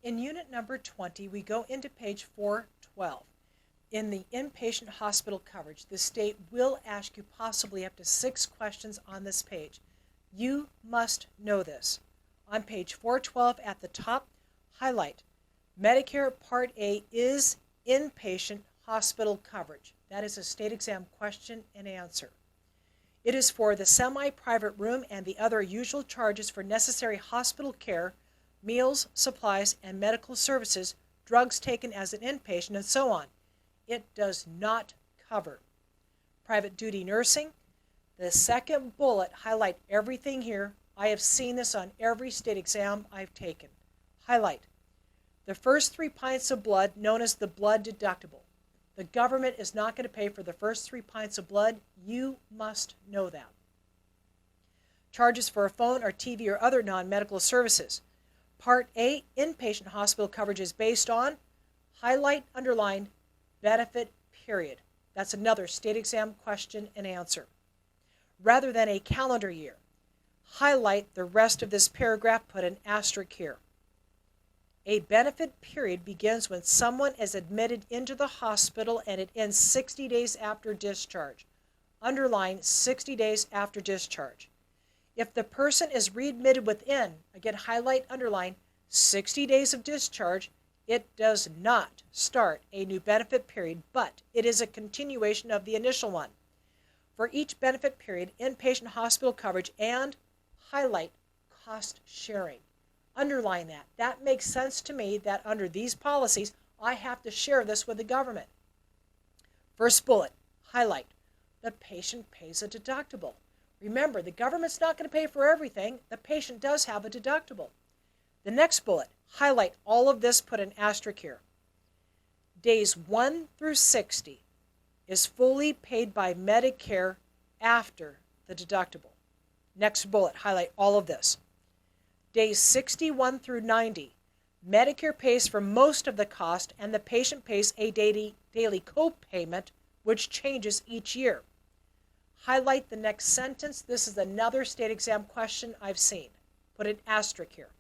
In unit number 20, we go into page 412. In the inpatient hospital coverage, the state will ask you possibly up to 6 questions on this page. You must know this. On page 412 at the top, highlight Medicare Part A is inpatient hospital coverage. That is a state exam question and answer. It is for the semi-private room and the other usual charges for necessary hospital care, meals, supplies, and medical services, drugs taken as an inpatient, and so on. It does not cover private duty nursing. The second bullet, highlight everything here. I have seen this on every state exam I've taken. Highlight the first 3 pints of blood, known as the blood deductible. The government is not going to pay for the first 3 pints of blood. You must know that. Charges for a phone or TV or other non-medical services. Part A, inpatient hospital coverage is based on, highlight, underline, benefit period. That's another state exam question and answer. Rather than a calendar year. Highlight the rest of this paragraph, put an asterisk here. A benefit period begins when someone is admitted into the hospital and it ends 60 days after discharge. Underline 60 days after discharge. If the person is readmitted within, again highlight, underline, 60 days of discharge, it does not start a new benefit period, but it is a continuation of the initial one. For each benefit period, inpatient hospital coverage and highlight cost sharing. Underline that. That makes sense to me that under these policies, I have to share this with the government. First bullet, highlight, the patient pays a deductible. Remember, the government's not going to pay for everything. The patient does have a deductible. The next bullet, highlight all of this, put an asterisk here. Days 1 through 60 is fully paid by Medicare after the deductible. Next bullet, highlight all of this. Days 61 through 90, Medicare pays for most of the cost and the patient pays a daily co-payment, which changes each year. Highlight the next sentence. This is another state exam question I've seen. Put an asterisk here.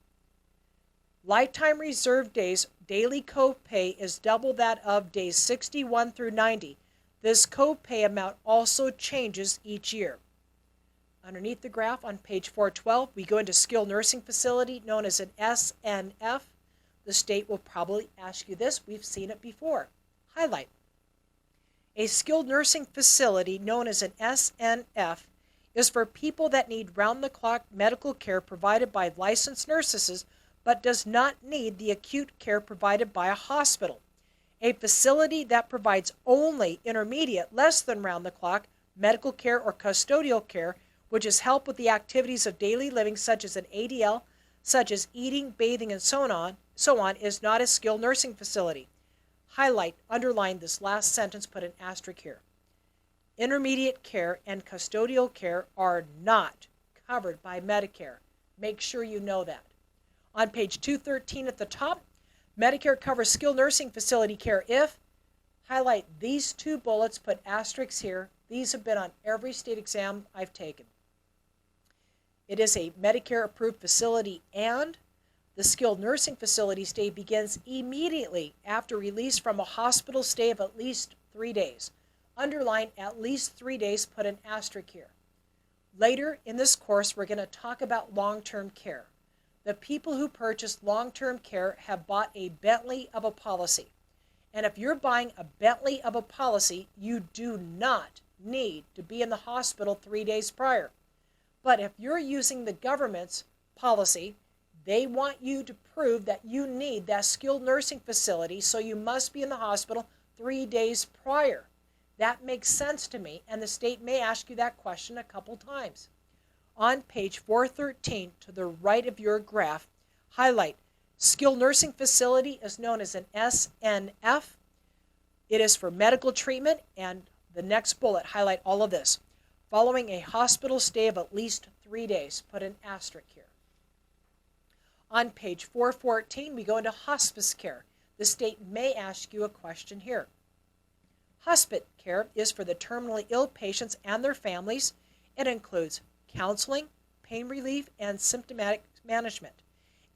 Lifetime reserve days daily co-pay is double that of days 61 through 90. This co-pay amount also changes each year. Underneath the graph on page 412, we go into skilled nursing facility known as an SNF. The state will probably ask you this. We've seen it before. Highlight. A skilled nursing facility known as an SNF is for people that need round-the-clock medical care provided by licensed nurses, but does not need the acute care provided by a hospital. A facility that provides only intermediate, less than round-the-clock medical care or custodial care, which is help with the activities of daily living such as an ADL, such as eating, bathing, and so on, is not a skilled nursing facility. Highlight, underline this last sentence, put an asterisk here. Intermediate care and custodial care are not covered by Medicare. Make sure you know that. On page 213 at the top, Medicare covers skilled nursing facility care if, highlight these 2 bullets, put asterisks here. These have been on every state exam I've taken. It is a Medicare-approved facility and the skilled nursing facility stay begins immediately after release from a hospital stay of at least 3 days. Underline at least 3 days, put an asterisk here. Later in this course, we're going to talk about long-term care. The people who purchase long-term care have bought a Bentley of a policy. And if you're buying a Bentley of a policy, you do not need to be in the hospital 3 days prior. But if you're using the government's policy, they want you to prove that you need that skilled nursing facility, so you must be in the hospital 3 days prior. That makes sense to me, and the state may ask you that question a couple times. On page 413, to the right of your graph, highlight skilled nursing facility is known as an SNF. It is for medical treatment, and the next bullet, highlight all of this. Following a hospital stay of at least 3 days, put an asterisk here. On page 414, we go into hospice care. The state may ask you a question here. Hospice care is for the terminally ill patients and their families. It includes counseling, pain relief, and symptomatic management.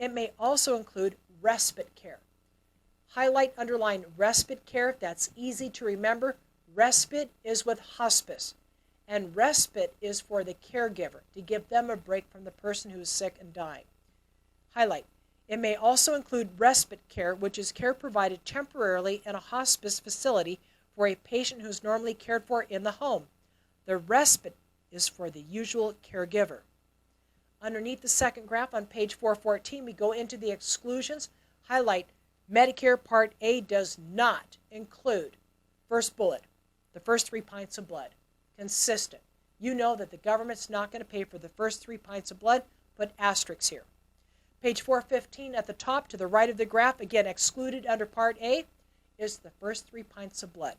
It may also include respite care. Highlight, underline respite care. That's easy to remember. Respite is with hospice, and respite is for the caregiver, to give them a break from the person who is sick and dying. Highlight. It may also include respite care, which is care provided temporarily in a hospice facility for a patient who is normally cared for in the home. The respite is for the usual caregiver. Underneath the second graph on page 414, we go into the exclusions. Highlight, Medicare Part A does not include, first bullet, the first 3 pints of blood. Consistent. You know that the government's not going to pay for the first 3 pints of blood. Put asterisks here. Page 415 at the top to the right of the graph, again excluded under Part A, is the first 3 pints of blood.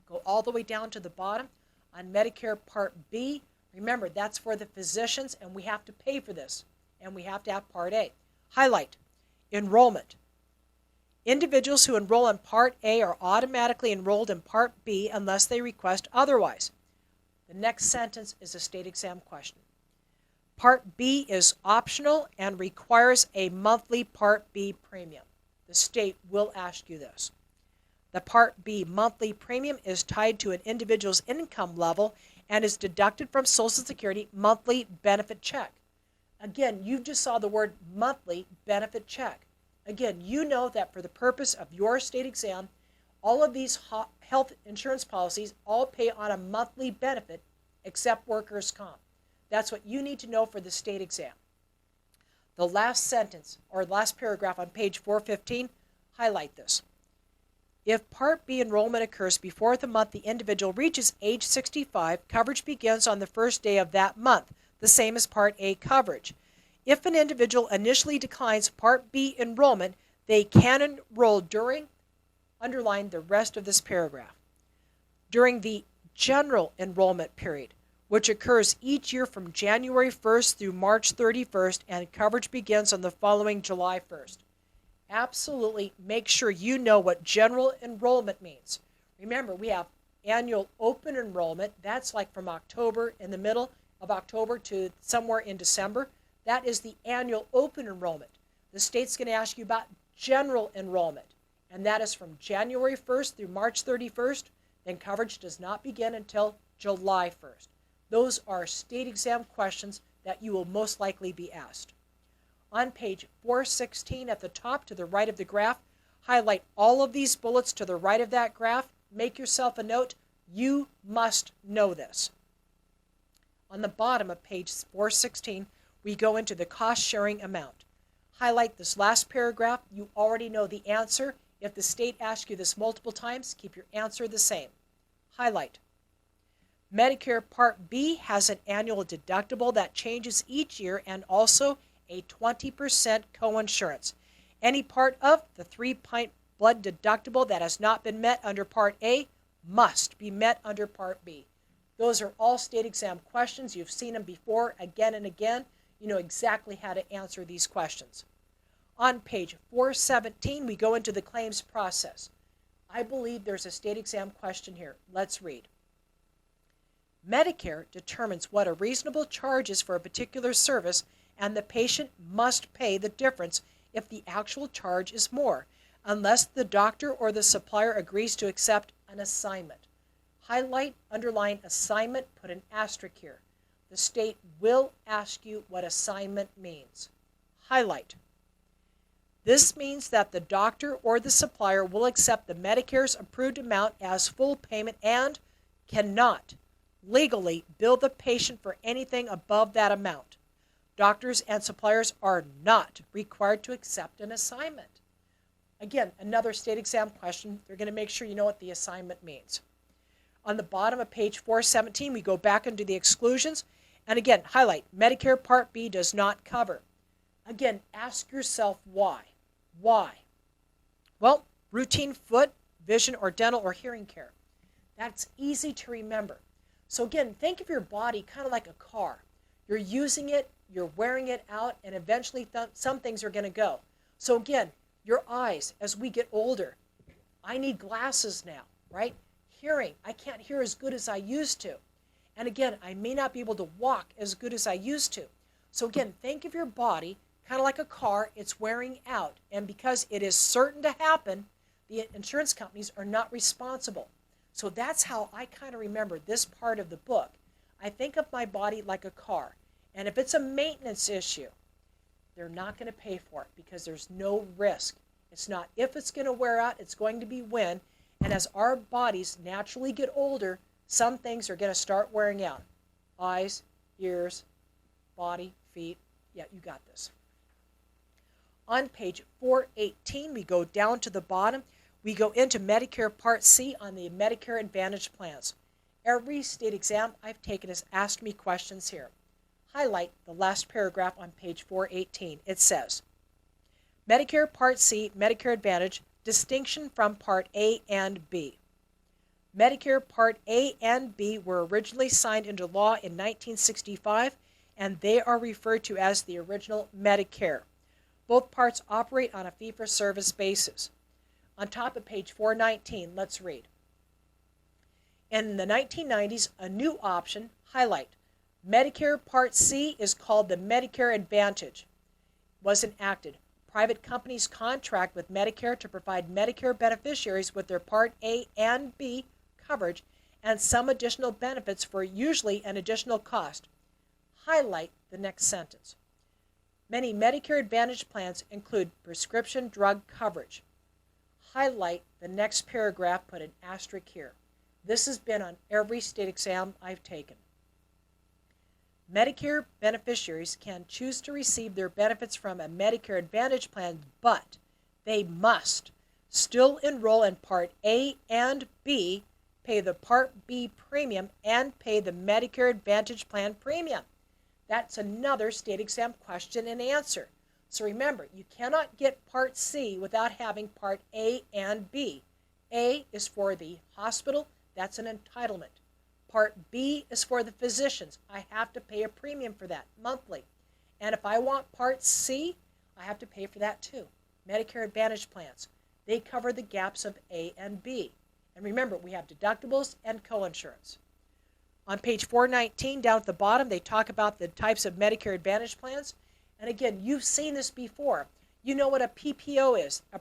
Go all the way down to the bottom on Medicare Part B. Remember, that's for the physicians, and we have to pay for this, and we have to have Part A. Highlight, enrollment. Individuals who enroll in Part A are automatically enrolled in Part B unless they request otherwise. The next sentence is a state exam question. Part B is optional and requires a monthly Part B premium. The state will ask you this. The Part B monthly premium is tied to an individual's income level and is deducted from Social Security monthly benefit check. Again, you just saw the word monthly benefit check. Again, you know that for the purpose of your state exam, all of these health insurance policies all pay on a monthly benefit except workers' comp. That's what you need to know for the state exam. The last sentence, or last paragraph on page 415, highlight this. If Part B enrollment occurs before the month the individual reaches age 65, coverage begins on the first day of that month, the same as Part A coverage. If an individual initially declines Part B enrollment, they can enroll during, underline the rest of this paragraph, during the general enrollment period, which occurs each year from January 1st through March 31st, and coverage begins on the following July 1st. Absolutely make sure you know what general enrollment means. Remember, we have annual open enrollment. That's like from October, in the middle of October to somewhere in December. That is the annual open enrollment. The state's going to ask you about general enrollment, and that is from January 1st through March 31st. Then coverage does not begin until July 1st. Those are state exam questions that you will most likely be asked. On page 416 at the top to the right of the graph, highlight all of these bullets to the right of that graph. Make yourself a note. You must know this. On the bottom of page 416, we go into the cost sharing amount. Highlight this last paragraph. You already know the answer. If the state asks you this multiple times, keep your answer the same. Highlight. Medicare Part B has an annual deductible that changes each year and also a 20% coinsurance. Any part of the 3-pint blood deductible that has not been met under Part A must be met under Part B. Those are all state exam questions. You've seen them before again and again. You know exactly how to answer these questions. On page 417, we go into the claims process. I believe there's a state exam question here. Let's read. Medicare determines what a reasonable charge is for a particular service, and the patient must pay the difference if the actual charge is more, unless the doctor or the supplier agrees to accept an assignment. Highlight, underline assignment, put an asterisk here. The state will ask you what assignment means. Highlight. This means that the doctor or the supplier will accept the Medicare's approved amount as full payment and cannot legally bill the patient for anything above that amount. Doctors and suppliers are not required to accept an assignment. Again, another state exam question. They're going to make sure you know what the assignment means. On the bottom of page 417, we go back into the exclusions. And again, highlight, Medicare Part B does not cover. Again, ask yourself why. Why? Well, routine foot, vision, or dental or hearing care. That's easy to remember. So again, think of your body kind of like a car. You're using it, you're wearing it out, and eventually some things are going to go. So again, your eyes, as we get older, I need glasses now, right? Hearing, I can't hear as good as I used to. And again, I may not be able to walk as good as I used to. So again, think of your body kind of like a car, it's wearing out. And because it is certain to happen, the insurance companies are not responsible. So that's how I kind of remember this part of the book. I think of my body like a car. And if it's a maintenance issue, they're not going to pay for it because there's no risk. It's not if it's going to wear out, it's going to be when. And as our bodies naturally get older, some things are going to start wearing out. Eyes, ears, body, feet. Yeah, you got this. On page 418, we go down to the bottom. We go into Medicare Part C on the Medicare Advantage plans. Every state exam I've taken has asked me questions here. Highlight the last paragraph on page 418. It says, Medicare Part C, Medicare Advantage, distinction from Part A and B. Medicare Part A and B were originally signed into law in 1965, and they are referred to as the original Medicare. Both parts operate on a fee-for-service basis. On top of page 419, let's read. In the 1990s, a new option, highlight, Medicare Part C is called the Medicare Advantage, was enacted. Private companies contract with Medicare to provide Medicare beneficiaries with their Part A and B coverage and some additional benefits for usually an additional cost. Highlight the next sentence. Many Medicare Advantage plans include prescription drug coverage. Highlight the next paragraph, put an asterisk here. This has been on every state exam I've taken. Medicare beneficiaries can choose to receive their benefits from a Medicare Advantage plan, but they must still enroll in Part A and B, pay the Part B premium, and pay the Medicare Advantage plan premium. That's another state exam question and answer. So remember, you cannot get Part C without having Part A and B. A is for the hospital, that's an entitlement. Part B is for the physicians. I have to pay a premium for that monthly. And if I want Part C, I have to pay for that too. Medicare Advantage plans, they cover the gaps of A and B. And remember, we have deductibles and coinsurance. On page 419, down at the bottom, they talk about the types of Medicare Advantage plans. And again, you've seen this before. You know what a PPO is, a